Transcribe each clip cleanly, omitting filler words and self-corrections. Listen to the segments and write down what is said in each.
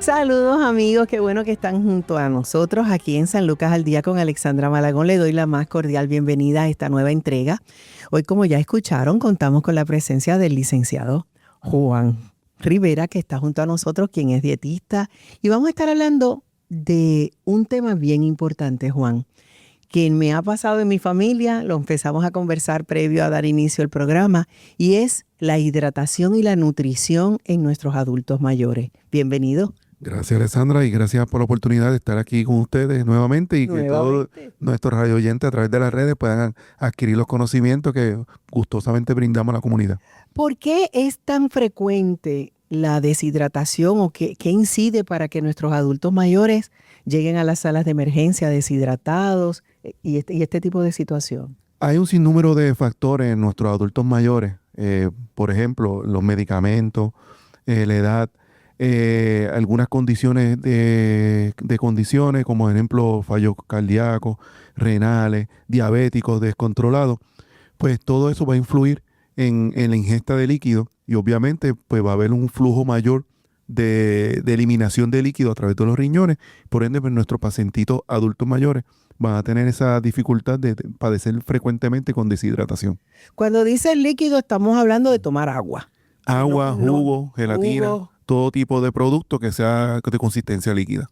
Saludos amigos, qué bueno que están junto a nosotros aquí en San Lucas al Día con Alexandra Malagón. Le doy la más cordial bienvenida a esta nueva entrega. Hoy, como ya escucharon, contamos con la presencia del licenciado Juan Rivera, que está junto a nosotros, quien es dietista. Y vamos a estar hablando de un tema bien importante, Juan, que me ha pasado en mi familia. Lo empezamos a conversar previo a dar inicio al programa, y es la hidratación y la nutrición en nuestros adultos mayores. Bienvenido. Gracias, Alessandra, y gracias por la oportunidad de estar aquí con ustedes nuevamente y que todos nuestros radio oyentes a través de las redes puedan adquirir los conocimientos que gustosamente brindamos a la comunidad. ¿Por qué es tan frecuente la deshidratación o qué incide para que nuestros adultos mayores lleguen a las salas de emergencia deshidratados y este tipo de situación? Hay un sinnúmero de factores en nuestros adultos mayores, por ejemplo, los medicamentos, la edad, algunas condiciones de condiciones, como por ejemplo fallos cardíacos, renales, diabéticos, descontrolados. Pues todo eso va a influir en la ingesta de líquido, y obviamente pues va a haber un flujo mayor de eliminación de líquido a través de los riñones. Por ende, pues, nuestros pacientitos adultos mayores van a tener esa dificultad de padecer frecuentemente con deshidratación. Cuando dice líquido, estamos hablando de tomar agua. Agua, jugo, gelatina, todo tipo de producto que sea de consistencia líquida.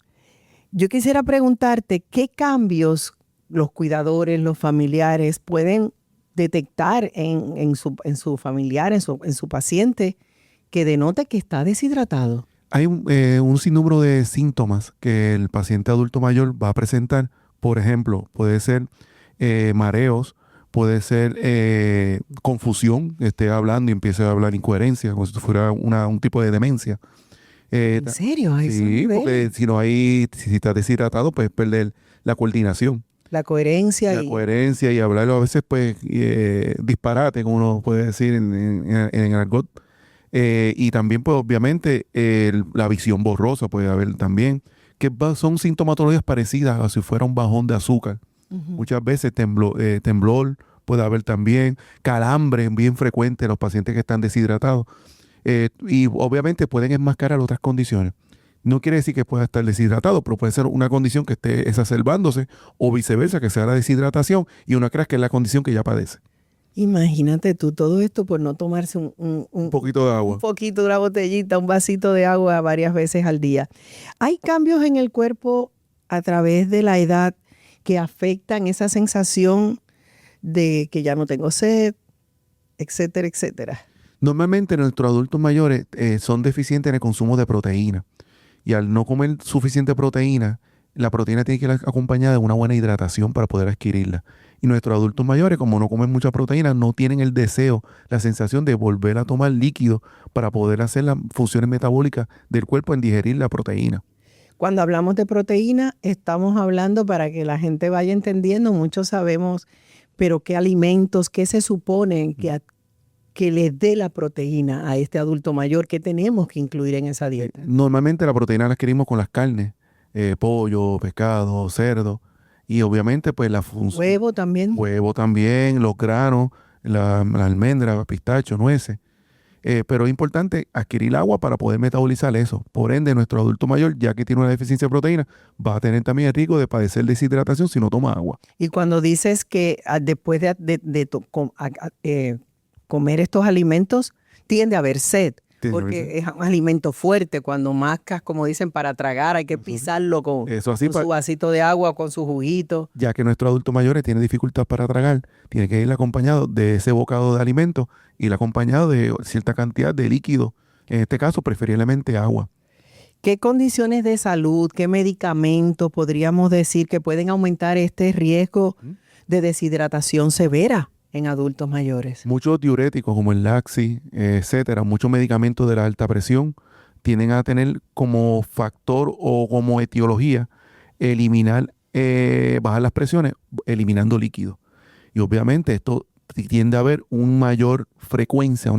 Yo quisiera preguntarte, ¿qué cambios los cuidadores, los familiares pueden detectar en su familiar, en su paciente, que denote que está deshidratado? Hay un sinnúmero de síntomas que el paciente adulto mayor va a presentar. Por ejemplo, puede ser mareos, puede ser confusión, esté hablando y empiece a hablar incoherencia, como si fuera un tipo de demencia. ¿En serio? Sí, porque si está deshidratado, puedes perder la coordinación. La coherencia. La coherencia y hablarlo a veces, pues, disparate, como uno puede decir en argot. Y también, pues, obviamente, la visión borrosa puede haber también, que son sintomatologías parecidas a si fuera un bajón de azúcar. Muchas veces temblor puede haber también, calambre bien frecuente en los pacientes que están deshidratados. Y obviamente pueden enmascarar otras condiciones. No quiere decir que pueda estar deshidratado, pero puede ser una condición que esté exacerbándose, o viceversa, que sea la deshidratación y uno crea que es la condición que ya padece. Imagínate tú, todo esto por no tomarse un poquito de agua. Un poquito de una botellita, un vasito de agua varias veces al día. ¿Hay cambios en el cuerpo a través de la edad que afectan esa sensación de que ya no tengo sed, etcétera, etcétera? Normalmente nuestros adultos mayores son deficientes en el consumo de proteína. Y al no comer suficiente proteína, la proteína tiene que ir acompañada de una buena hidratación para poder adquirirla. Y nuestros adultos mayores, como no comen mucha proteína, no tienen el deseo, la sensación de volver a tomar líquido para poder hacer las funciones metabólicas del cuerpo en digerir la proteína. Cuando hablamos de proteína, estamos hablando, para que la gente vaya entendiendo, muchos sabemos, pero qué alimentos, qué se supone que les dé la proteína a este adulto mayor, que tenemos que incluir en esa dieta. Normalmente la proteína la adquirimos con las carnes, pollo, pescado, cerdo, y obviamente pues la función... Huevo también. Huevo también, los granos, la almendra, pistacho, nueces. Pero es importante adquirir agua para poder metabolizar eso. Por ende, nuestro adulto mayor, ya que tiene una deficiencia de proteína, va a tener también el riesgo de padecer deshidratación si no toma agua. Y cuando dices que después comer estos alimentos, tiende a haber sed, porque es un alimento fuerte. Cuando mascas, como dicen, para tragar, hay que pisarlo con su vasito de agua o con su juguito. Ya que nuestro adulto mayor tiene dificultad para tragar, tiene que ir acompañado de ese bocado de alimento y acompañado de cierta cantidad de líquido, en este caso preferiblemente agua. ¿Qué condiciones de salud, qué medicamentos podríamos decir que pueden aumentar este riesgo de deshidratación severa en adultos mayores? Muchos diuréticos como el Laxi, etcétera, muchos medicamentos de la alta presión tienden a tener como factor o como etiología eliminar, bajar las presiones, eliminando líquido. Y obviamente esto tiende a haber una mayor frecuencia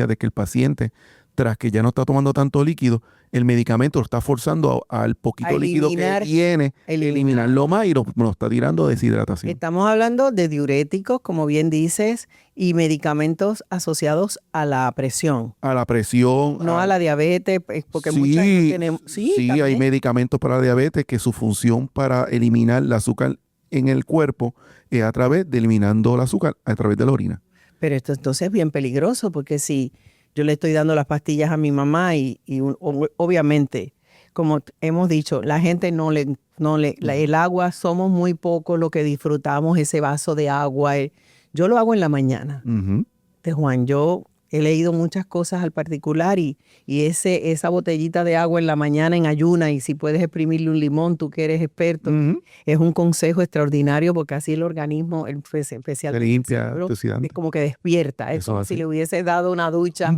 de que el paciente tras que ya no está tomando tanto líquido, el medicamento lo está forzando al poquito líquido que tiene, eliminarlo más y nos está tirando deshidratación. Estamos hablando de diuréticos, como bien dices, y medicamentos asociados a la presión. A la presión. No a la diabetes, porque sí, mucha gente tiene... Sí, hay medicamentos para la diabetes que su función para eliminar el azúcar en el cuerpo es a través de eliminando el azúcar a través de la orina. Pero esto entonces es bien peligroso, porque si yo le estoy dando las pastillas a mi mamá y obviamente, como hemos dicho, la gente el agua, somos muy pocos los que disfrutamos ese vaso de agua. Yo lo hago en la mañana. Juan, yo he leído muchas cosas al particular y esa botellita de agua en la mañana en ayuna, y si puedes exprimirle un limón, tú que eres experto, es un consejo extraordinario, porque así el organismo, especialmente se limpia, es como que despierta. Es como si le hubiese dado una ducha.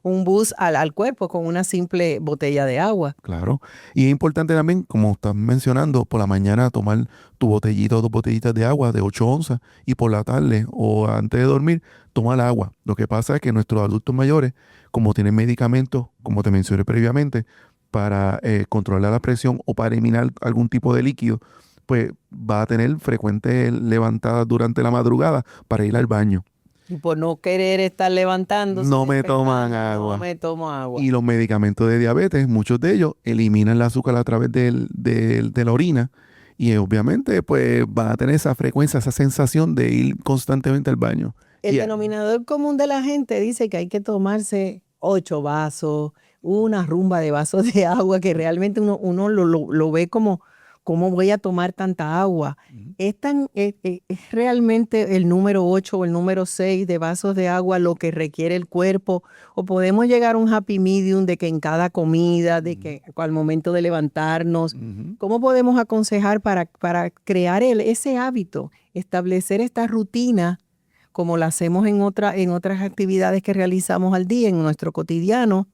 Un boost al cuerpo con una simple botella de agua. Claro. Y es importante también, como estás mencionando, por la mañana tomar tu botellita o 2 botellitas de agua de 8 onzas y por la tarde o antes de dormir, tomar agua. Lo que pasa es que nuestros adultos mayores, como tienen medicamentos, como te mencioné previamente, para controlar la presión o para eliminar algún tipo de líquido, pues va a tener frecuentes levantadas durante la madrugada para ir al baño. Y por no querer estar levantándose. No me toman agua. No me tomo agua. Y los medicamentos de diabetes, muchos de ellos eliminan el azúcar a través de la orina. Y obviamente, pues van a tener esa frecuencia, esa sensación de ir constantemente al baño. El denominador común de la gente dice que hay que tomarse 8 vasos, una rumba de vasos de agua, que realmente uno lo ve como... ¿Cómo voy a tomar tanta agua? ¿Es realmente el número 8 o el número 6 de vasos de agua lo que requiere el cuerpo? ¿O podemos llegar a un happy medium de que en cada comida, de que al momento de levantarnos? ¿Cómo podemos aconsejar para crear ese hábito, establecer esta rutina como la hacemos en otras actividades que realizamos al día, en nuestro cotidiano,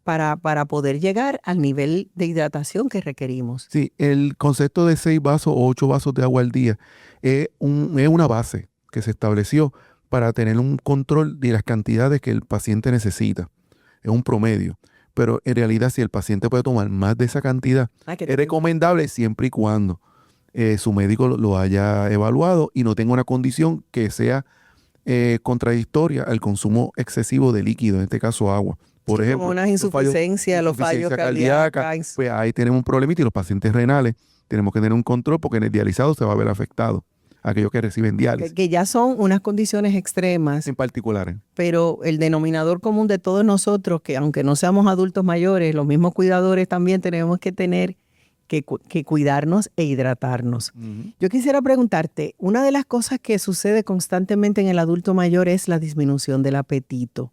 para poder llegar al nivel de hidratación que requerimos? Sí, el concepto de 6 vasos o 8 vasos de agua al día es una base que se estableció para tener un control de las cantidades que el paciente necesita. Es un promedio. Pero en realidad, si el paciente puede tomar más de esa cantidad, es recomendable siempre y cuando su médico lo haya evaluado y no tenga una condición que sea contradictoria al consumo excesivo de líquido, en este caso agua. Por ejemplo, como una insuficiencia, los fallos cardíacos. Pues ahí tenemos un problemita, y los pacientes renales tenemos que tener un control, porque en el dializado se va a ver afectado aquellos que reciben diálisis. Que ya son unas condiciones extremas. En particulares. Pero el denominador común de todos nosotros, que aunque no seamos adultos mayores, los mismos cuidadores también tenemos que tener que cuidarnos e hidratarnos. Yo quisiera preguntarte, una de las cosas que sucede constantemente en el adulto mayor es la disminución del apetito.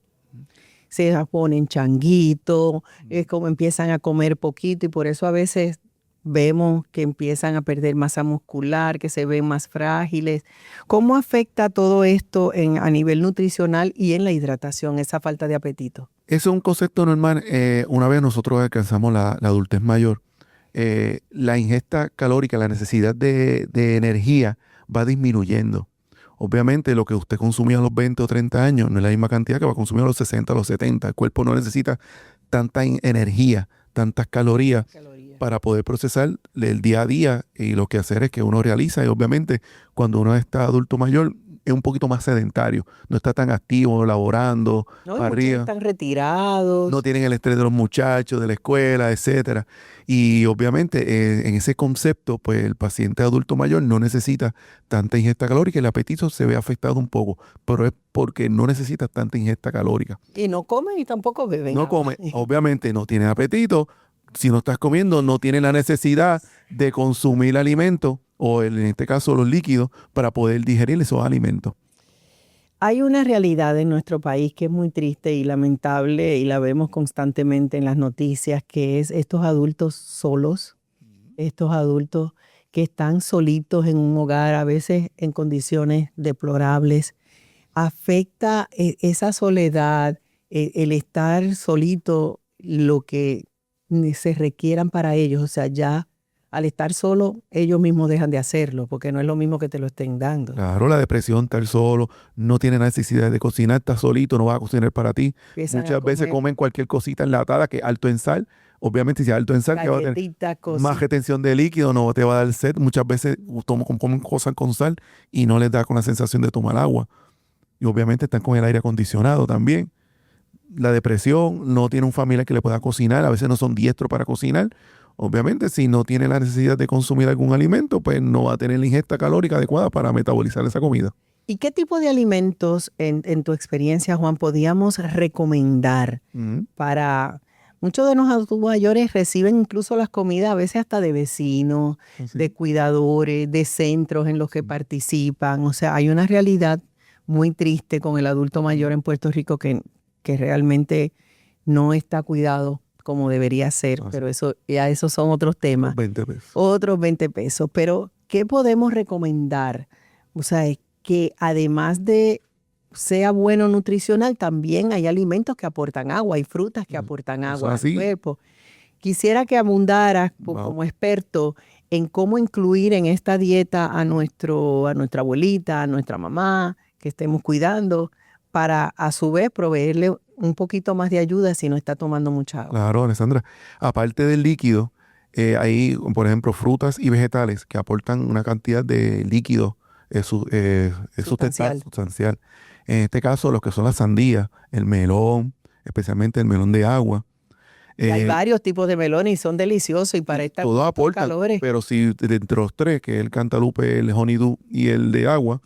Se ponen changuitos, es como empiezan a comer poquito, y por eso a veces vemos que empiezan a perder masa muscular, que se ven más frágiles. ¿Cómo afecta todo esto a nivel nutricional y en la hidratación, esa falta de apetito? Eso es un concepto normal. Una vez nosotros alcanzamos la adultez mayor, la ingesta calórica, la necesidad de energía va disminuyendo. Obviamente lo que usted consumía a los 20 o 30 años no es la misma cantidad que va a consumir a los 60, a los 70. El cuerpo no necesita tanta energía, tantas calorías para poder procesar el día a día y lo que hacer es que uno realiza. Y obviamente cuando uno está adulto mayor es un poquito más sedentario, no está tan activo, laborando, para arriba. Están retirados. No tienen el estrés de los muchachos, de la escuela, etcétera. Y obviamente en ese concepto, pues el paciente adulto mayor no necesita tanta ingesta calórica, el apetito se ve afectado un poco, pero es porque no necesita tanta ingesta calórica. Y no comen y tampoco beben. No come, obviamente no tiene apetito. Si no estás comiendo, no tiene la necesidad de consumir alimentos, o en este caso los líquidos, para poder digerir esos alimentos. Hay una realidad en nuestro país que es muy triste y lamentable, y la vemos constantemente en las noticias, que es estos adultos solos, estos adultos que están solitos en un hogar, a veces en condiciones deplorables. Afecta esa soledad, el estar solito, lo que se requieran para ellos. O sea, ya al estar solo, ellos mismos dejan de hacerlo, porque no es lo mismo que te lo estén dando. Claro, la depresión, estar solo, no tiene necesidad de cocinar, estás solito, no vas a cocinar para ti. Empiezan a Muchas veces comer comen cualquier cosita enlatada que es alto en sal. Obviamente, si es alto en sal, que va a tener galletitas, más cositas. retención de líquido, no te va a dar sed. Muchas veces comen cosas con sal y no les da con la sensación de tomar agua. Y obviamente están con el aire acondicionado también. La depresión, no tiene un familiar que le pueda cocinar, a veces no son diestros para cocinar. Obviamente, si no tiene la necesidad de consumir algún alimento, pues no va a tener la ingesta calórica adecuada para metabolizar esa comida. ¿Y qué tipo de alimentos, en tu experiencia, Juan, podíamos recomendar Ujú. para... Muchos de los adultos mayores reciben incluso las comidas a veces hasta de vecinos, Así. de cuidadores, de centros en los que participan. O sea, hay una realidad muy triste con el adulto mayor en Puerto Rico que realmente no está cuidado como debería ser, Así. pero eso ya esos son otros temas, 20 pesos. otros 20 pesos. Pero, ¿qué podemos recomendar? O sea, es que además de sea bueno nutricional, también hay alimentos que aportan agua, hay frutas que aportan Eso agua al así. cuerpo. Quisiera que abundaras como experto en cómo incluir en esta dieta a nuestra abuelita, a nuestra mamá, que estemos cuidando, para a su vez proveerle un poquito más de ayuda si no está tomando mucha agua. Claro, Alessandra. Aparte del líquido, hay, por ejemplo, frutas y vegetales que aportan una cantidad de líquido sustancial. En este caso, lo que son las sandías, el melón, especialmente el melón de agua. Y hay varios tipos de melones y son deliciosos y para estos Todos aportan, calores. pero si de entre los tres, que es el cantaloupe, el honeydew y el de agua,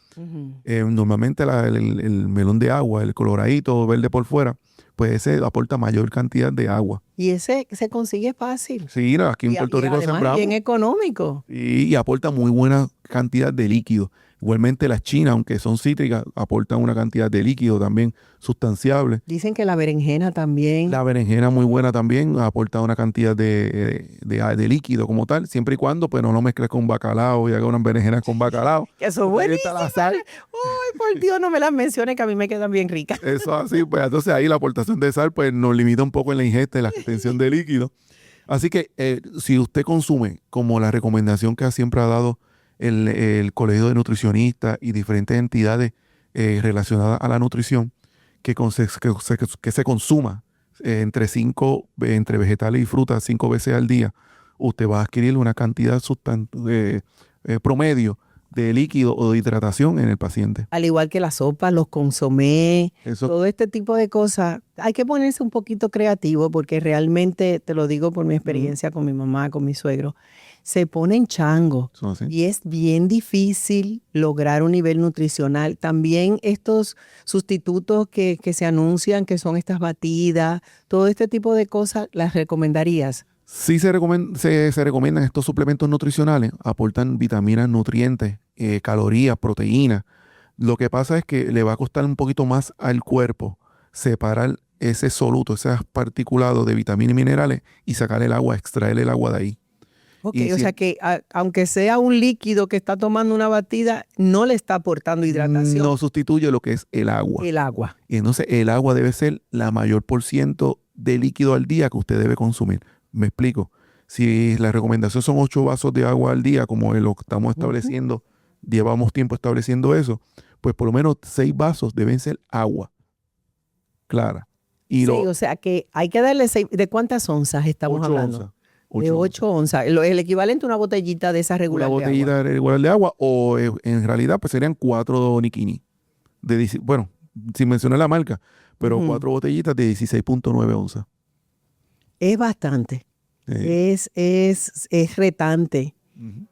normalmente el melón de agua, el coloradito verde por fuera, pues ese aporta mayor cantidad de agua. Y ese se consigue fácil. Sí, aquí en Y Puerto Rico además sembramos. bien económico. Y aporta muy buena cantidad de líquido. Igualmente las chinas, aunque son cítricas, aportan una cantidad de líquido también sustanciable. Dicen que la berenjena también. La berenjena muy buena también, aporta una cantidad de líquido como tal, siempre y cuando pues no lo mezcles con bacalao y haga unas berenjenas con bacalao. Que eso es Porque ahí está buenísimo. la sal. Ay, por Dios, no me las menciones que a mí me quedan bien ricas. Eso así, pues entonces ahí la aportación de sal pues nos limita un poco en la ingesta y la retención de líquido. Así que si usted consume, como la recomendación que siempre ha dado el Colegio de Nutricionistas y diferentes entidades relacionadas a la nutrición, que se consuma entre vegetales y frutas 5 veces al día, usted va a adquirir una cantidad promedio de líquido o de hidratación en el paciente. Al igual que la sopa, los consomés, Eso, todo este tipo de cosas. Hay que ponerse un poquito creativo porque realmente, te lo digo por mi experiencia con mi mamá, con mi suegro, se ponen changos eso así. y es bien difícil lograr un nivel nutricional. También estos sustitutos que se anuncian, que son estas batidas, todo este tipo de cosas, ¿las recomendarías? Sí se recomiendan estos suplementos nutricionales, aportan vitaminas, nutrientes, calorías, proteínas. Lo que pasa es que le va a costar un poquito más al cuerpo separar ese soluto, ese particulado de vitaminas y minerales y sacar el agua, extraer el agua de ahí. Ok, Y o si- sea que aunque sea un líquido que está tomando una batida, no le está aportando hidratación. No sustituye lo que es el agua. El agua. Y entonces el agua debe ser la mayor % de líquido al día que usted debe consumir. Me explico. Si la recomendación son 8 vasos de agua al día, como lo que estamos estableciendo, llevamos tiempo estableciendo eso, pues por lo menos 6 vasos deben ser agua clara. Y Sí, o sea que hay que darle ¿de cuántas onzas estamos 8 hablando? onzas. De 8 onzas. El equivalente a una botellita de esa Una regular de agua. botellita regular de agua, o en realidad pues serían 4 Nikini. Bueno, sin mencionar la marca, pero 4 botellitas de 16.9 onzas. Es bastante. Es retante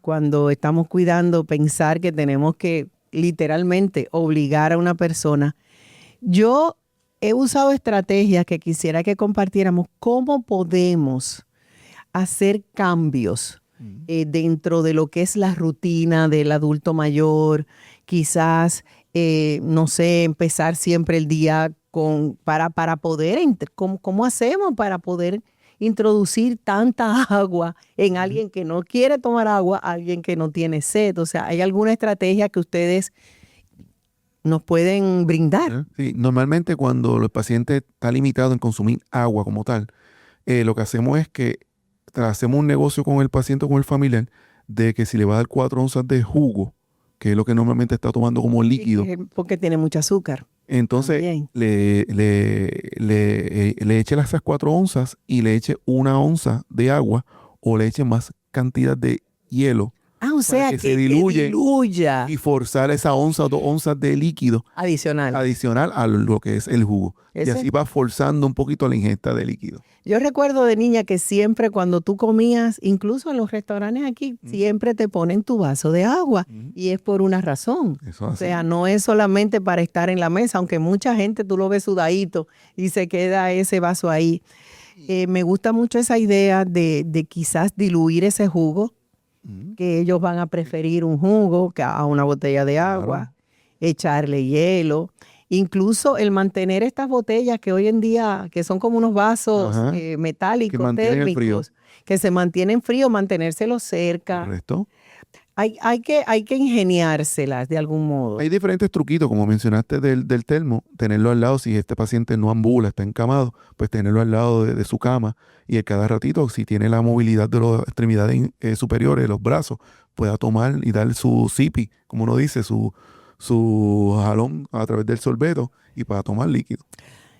cuando estamos cuidando pensar que tenemos que literalmente obligar a una persona. Yo he usado estrategias que quisiera que compartiéramos. ¿Cómo podemos hacer cambios dentro de lo que es la rutina del adulto mayor? Quizás, no sé, empezar siempre el día para poder, ¿cómo hacemos para poder introducir tanta agua en alguien que no quiere tomar agua, alguien que no tiene sed? O sea, ¿hay alguna estrategia que ustedes nos pueden brindar? Sí, normalmente cuando el paciente está limitado en consumir agua como tal, lo que hacemos es que hacemos un negocio con el paciente o con el familiar de que si le va a dar 4 onzas de jugo, que es lo que normalmente está tomando como líquido, Porque tiene mucho azúcar. entonces También. le eche esas 4 onzas y le eche 1 onza de agua o le eche más cantidad de hielo O sea que se diluye diluya. y forzar esa onza o 2 onzas de líquido Adicional. adicional a lo que es el jugo. Y Ese- así va forzando un poquito la ingesta de líquido. Yo recuerdo de niña que siempre cuando tú comías, incluso en los restaurantes aquí, siempre te ponen tu vaso de agua y es por una razón. Eso O así. sea, no es solamente para estar en la mesa, aunque mucha gente tú lo ves sudadito y se queda ese vaso ahí. Me gusta mucho esa idea de quizás diluir ese jugo, que ellos van a preferir un jugo que a una botella de agua, echarle hielo. Incluso el mantener estas botellas que hoy en día, que son como unos vasos Ajá. metálicos, Que mantienen el frío. térmicos, que se mantienen fríos, mantenérselos cerca. ¿Correcto? Hay que ingeniárselas de algún modo. Hay diferentes truquitos, como mencionaste del termo, tenerlo al lado, si este paciente no ambula, está encamado, pues tenerlo al lado de su cama y cada ratito, si tiene la movilidad de las extremidades superiores, de los brazos, pueda tomar y dar su sipi, como uno dice, su jalón a través del sorbeto y para tomar líquido.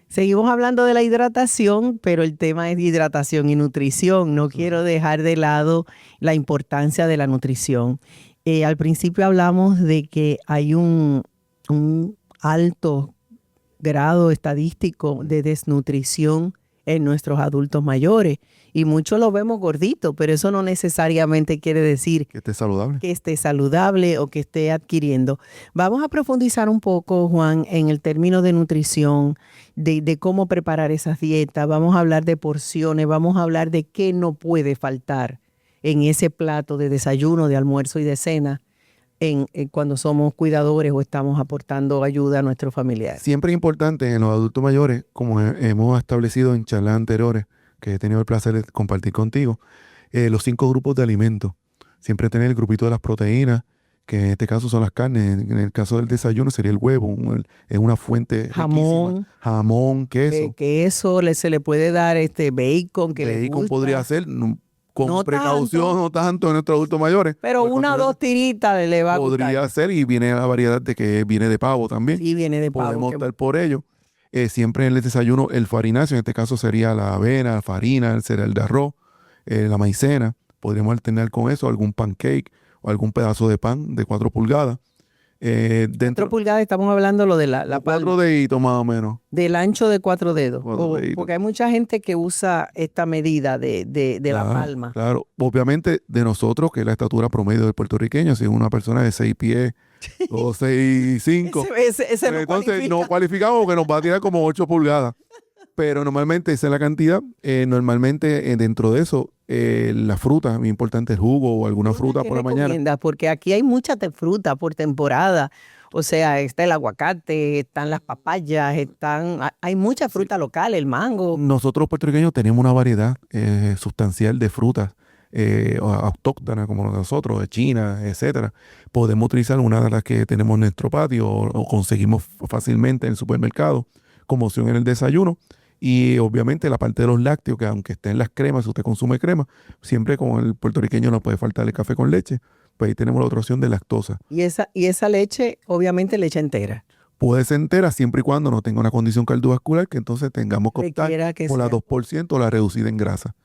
Seguimos hablando de la hidratación, pero el tema es hidratación y nutrición. No quiero dejar de lado la importancia de la nutrición. Al principio hablamos de que hay un alto grado estadístico de desnutrición en nuestros adultos mayores y muchos lo vemos gorditos, pero eso no necesariamente quiere decir Que esté saludable. que esté saludable o que esté adquiriendo. Vamos a profundizar un poco, Juan, en el término de nutrición, de cómo preparar esas dietas. Vamos a hablar de porciones, vamos a hablar de qué no puede faltar en ese plato de desayuno, de almuerzo y de cena cuando somos cuidadores o estamos aportando ayuda a nuestros familiares. Siempre es importante en los adultos mayores, como hemos establecido en charlas anteriores, que he tenido el placer de compartir contigo, los 5 grupos de alimentos. Siempre tener el grupito de las proteínas, que en este caso son las carnes. En el caso del desayuno sería el huevo, es una fuente Jamón. riquísima. Jamón, queso. Queso, se le puede dar bacon, que les Bacon gusta. podría ser, con No precaución, tanto. no tanto en nuestros adultos mayores. Pero Pues, una o dos tiritas le va a gustar. podría ser, y viene la variedad de que viene de pavo también. Sí, viene de pavo. Podemos optar por ello. Siempre en el desayuno el farináceo, en este caso sería la avena, la farina, el cereal de arroz, la maicena. Podríamos alternar con eso algún pancake o algún pedazo de pan de 4 pulgadas. 4 pulgadas, estamos hablando lo de la 4 palma, deditos más o menos. del ancho de 4 dedos. 4 deditos. Porque hay mucha gente que usa esta medida de la palma. Claro, obviamente de nosotros, que es la estatura promedio del puertorriqueño, si es una persona de 6 pies o 6'5", Ese no entonces cualifica. no cualificamos porque nos va a tirar como 8 pulgadas. Pero normalmente esa es la cantidad. Normalmente dentro de eso, la fruta, es muy importante el jugo o alguna fruta ¿Qué por la mañana. recomiendas? Porque aquí hay mucha fruta por temporada. O sea, está el aguacate, están las papayas, hay mucha fruta local, el mango. Nosotros puertorriqueños tenemos una variedad sustancial de frutas autóctonas como nosotros, de China, etcétera. Podemos utilizar una de las que tenemos en nuestro patio o conseguimos fácilmente en el supermercado como opción en el desayuno. Y obviamente la parte de los lácteos, que aunque esté en las cremas, si usted consume crema, siempre como el puertorriqueño no puede faltar el café con leche, pues ahí tenemos la otra opción de lactosa. Y esa leche, obviamente leche entera. Puede ser entera siempre y cuando no tenga una condición cardiovascular, que entonces tengamos que optar Requiera que por la sea. 2% o la reducida en grasa.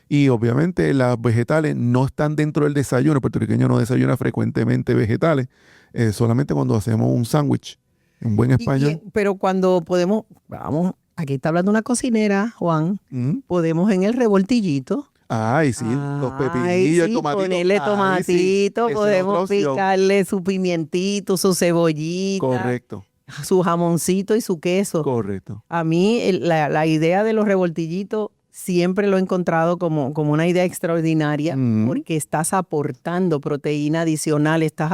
Y obviamente las vegetales no están dentro del desayuno. El puertorriqueño no desayuna frecuentemente vegetales, solamente cuando hacemos un sándwich, en buen español. Pero cuando podemos, aquí está hablando una cocinera, Juan, podemos en el revoltillito. Ay, sí, los pepinillos, el tomatito. Ponerle Ay, sí, tomatito, esa es podemos otra opción. picarle su pimientito, su cebollita, Correcto, su jamoncito y su queso. correcto. A mí la idea de los revoltillitos siempre lo he encontrado como una idea extraordinaria porque estás aportando proteína adicional, estás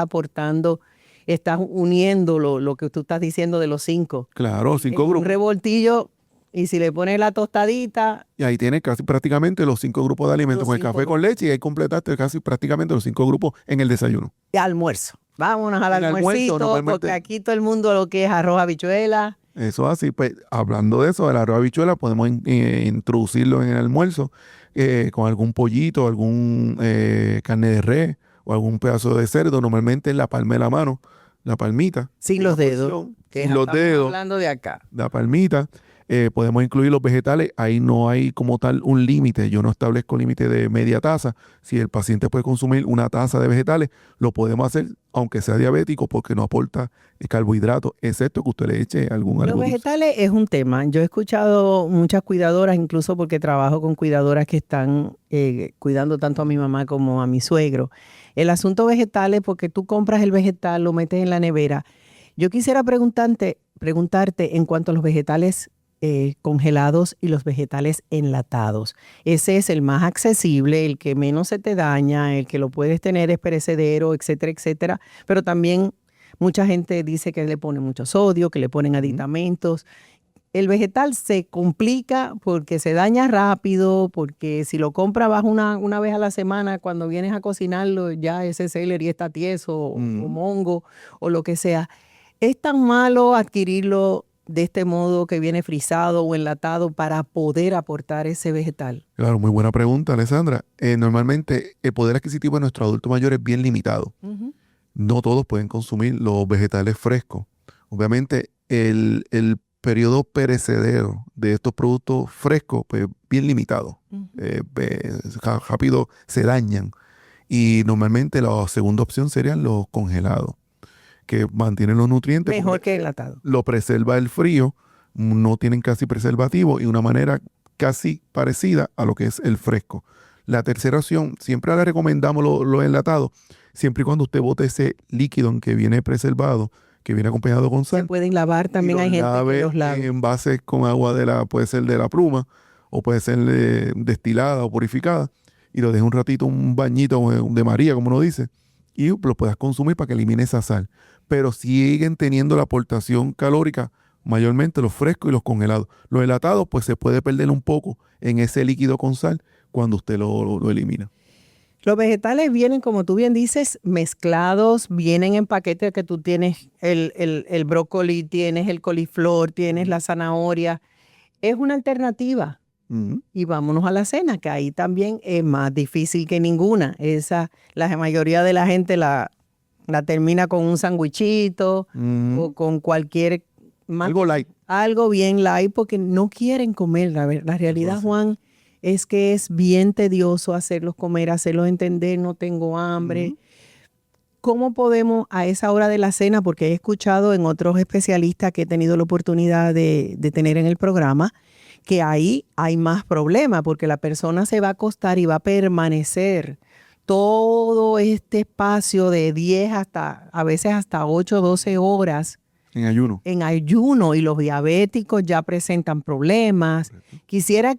uniendo lo que tú estás diciendo de los 5. Claro, 5 Un grupos. revoltillo, y si le pones la tostadita, Y ahí tienes casi prácticamente los 5 grupos de alimentos Los con el 5 café con leche, y ahí completaste casi prácticamente los 5 grupos en el desayuno. de almuerzo. Vámonos al El almuerzo, almuercito, normalmente- porque aquí todo el mundo lo que es arroz, habichuela, Eso así, pues hablando de eso, el arroz de habichuela podemos introducirlo en el almuerzo con algún pollito, algún carne de res o algún pedazo de cerdo, normalmente en la palma de la mano, la palmita. Sin los dedos. Porción, Que sin los estamos dedos, hablando de acá. la palmita. Podemos incluir los vegetales, ahí no hay como tal un límite, yo no establezco límite de media taza. Si el paciente puede consumir una taza de vegetales, lo podemos hacer aunque sea diabético porque no aporta carbohidratos, excepto que usted le eche algo Los dulce. vegetales es un tema. Yo he escuchado muchas cuidadoras, incluso porque trabajo con cuidadoras que están cuidando tanto a mi mamá como a mi suegro. El asunto vegetales, porque tú compras el vegetal, lo metes en la nevera. Yo quisiera preguntarte en cuanto a los vegetales congelados y los vegetales enlatados. Ese es el más accesible, el que menos se te daña, el que lo puedes tener es perecedero, etcétera, etcétera. Pero también mucha gente dice que le pone mucho sodio, que le ponen aditamentos. El vegetal se complica porque se daña rápido, porque si lo compras vas una vez a la semana, cuando vienes a cocinarlo, ya ese celery está tieso o mongo o lo que sea. ¿Es tan malo adquirirlo de este modo que viene frisado o enlatado para poder aportar ese vegetal? Claro, muy buena pregunta, Alessandra. Normalmente el poder adquisitivo de nuestro adulto mayor es bien limitado. No todos pueden consumir los vegetales frescos. Obviamente el periodo perecedero de estos productos frescos pues bien limitado. Rápido se dañan. Y normalmente la segunda opción serían los congelados, que mantienen los nutrientes. Mejor que enlatado. Lo preserva el frío, no tienen casi preservativo y una manera casi parecida a lo que es el fresco. La tercera opción, siempre le recomendamos los enlatados, siempre y cuando usted bote ese líquido en que viene preservado, que viene acompañado con sal. Se pueden lavar, también hay gente que los lava. En envases con agua puede ser de la pluma, o puede ser destilada o purificada, y lo deje un ratito, un bañito de María, como uno dice, y lo puedas consumir para que elimine esa sal. Pero siguen teniendo la aportación calórica, mayormente los frescos y los congelados. Los enlatados, pues se puede perder un poco en ese líquido con sal cuando usted lo elimina. Los vegetales vienen, como tú bien dices, mezclados, vienen en paquetes que tú tienes el brócoli, tienes el coliflor, tienes la zanahoria. Es una alternativa. Y vámonos a la cena, que ahí también es más difícil que ninguna. La mayoría de la gente la termina con un sandwichito o con cualquier... Algo light. Algo bien light porque no quieren comer. La realidad, Juan, es que es bien tedioso hacerlos comer, hacerlos entender, no tengo hambre. ¿Cómo podemos a esa hora de la cena? Porque he escuchado en otros especialistas que he tenido la oportunidad de tener en el programa, que ahí hay más problema porque la persona se va a acostar y va a permanecer todo este espacio de 10 a veces hasta 8 o 12 horas en ayuno. En ayuno, y los diabéticos ya presentan problemas. Quisieras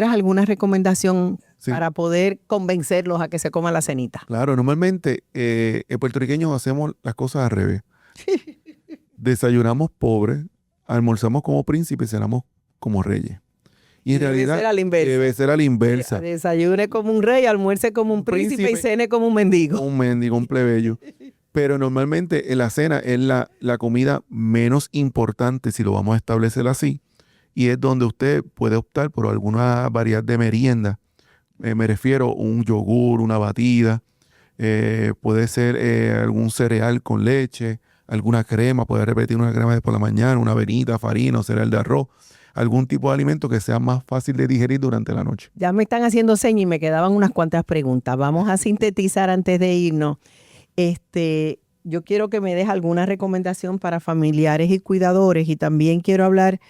alguna recomendación para poder convencerlos a que se coman la cenita. Claro, normalmente en puertorriqueños hacemos las cosas al revés. Desayunamos pobres, almorzamos como príncipes y cenamos como reyes. Y en realidad debe ser a la inversa. Desayune como un rey, almuerce como un príncipe y cene como un mendigo. Un mendigo, un plebeyo. Pero normalmente en la cena es la comida menos importante, si lo vamos a establecer así, y es donde usted puede optar por alguna variedad de merienda. Me refiero a un yogur, una batida, puede ser algún cereal con leche, alguna crema, puede repetir una crema de por la mañana, una avenita, farina o cereal de arroz, algún tipo de alimento que sea más fácil de digerir durante la noche. Ya me están haciendo señas y me quedaban unas cuantas preguntas. Vamos a sintetizar antes de irnos. Yo quiero que me des alguna recomendación para familiares y cuidadores, y también quiero hablar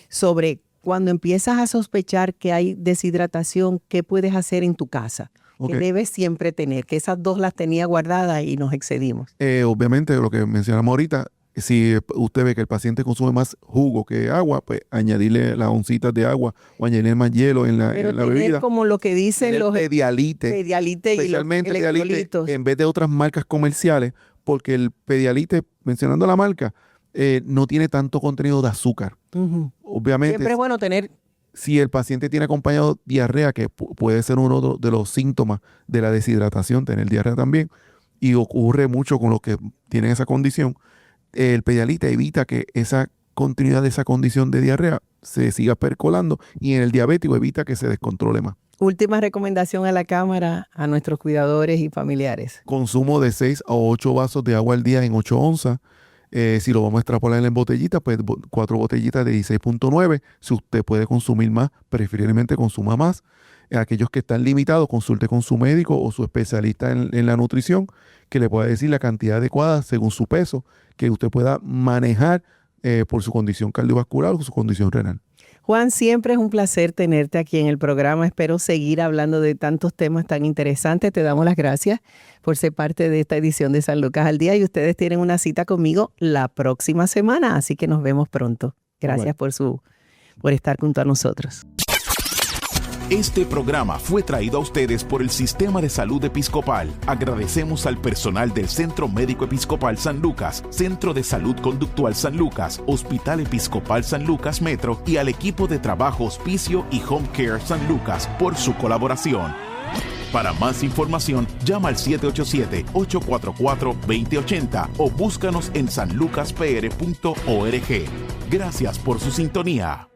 sobre cuando empiezas a sospechar que hay deshidratación, ¿qué puedes hacer en tu casa? Okay. Que debes siempre tener, que esas dos las tenía guardadas y nos excedimos. Obviamente, lo que mencionamos ahorita, si usted ve que el paciente consume más jugo que agua, pues añadirle las oncitas de agua o añadirle más hielo en la bebida. Como lo que dicen los Pedialite y los electrolitos. En vez de otras marcas comerciales, porque el Pedialite, mencionando la marca, no tiene tanto contenido de azúcar. Obviamente, siempre es bueno tener... Si el paciente tiene acompañado diarrea, que puede ser uno de los síntomas de la deshidratación, tener diarrea también, y ocurre mucho con los que tienen esa condición, el Pedialite evita que esa continuidad de esa condición de diarrea se siga percolando, y en el diabético evita que se descontrole más. Última recomendación a la cámara, a nuestros cuidadores y familiares. Consumo de 6 a 8 vasos de agua al día en 8 onzas. Si lo vamos a extrapolar en botellitas, pues 4 botellitas de 16.9. Si usted puede consumir más, preferiblemente consuma más. Aquellos que están limitados, consulte con su médico o su especialista en la nutrición, que le pueda decir la cantidad adecuada según su peso, que usted pueda manejar por su condición cardiovascular o su condición renal. Juan, siempre es un placer tenerte aquí en el programa. Espero seguir hablando de tantos temas tan interesantes. Te damos las gracias por ser parte de esta edición de San Lucas al Día, y ustedes tienen una cita conmigo la próxima semana, así que nos vemos pronto. Gracias por estar junto a nosotros. Este programa fue traído a ustedes por el Sistema de Salud Episcopal. Agradecemos al personal del Centro Médico Episcopal San Lucas, Centro de Salud Conductual San Lucas, Hospital Episcopal San Lucas Metro y al equipo de trabajo Hospicio y Home Care San Lucas por su colaboración. Para más información, llama al 787-844-2080 o búscanos en sanlucaspr.org. Gracias por su sintonía.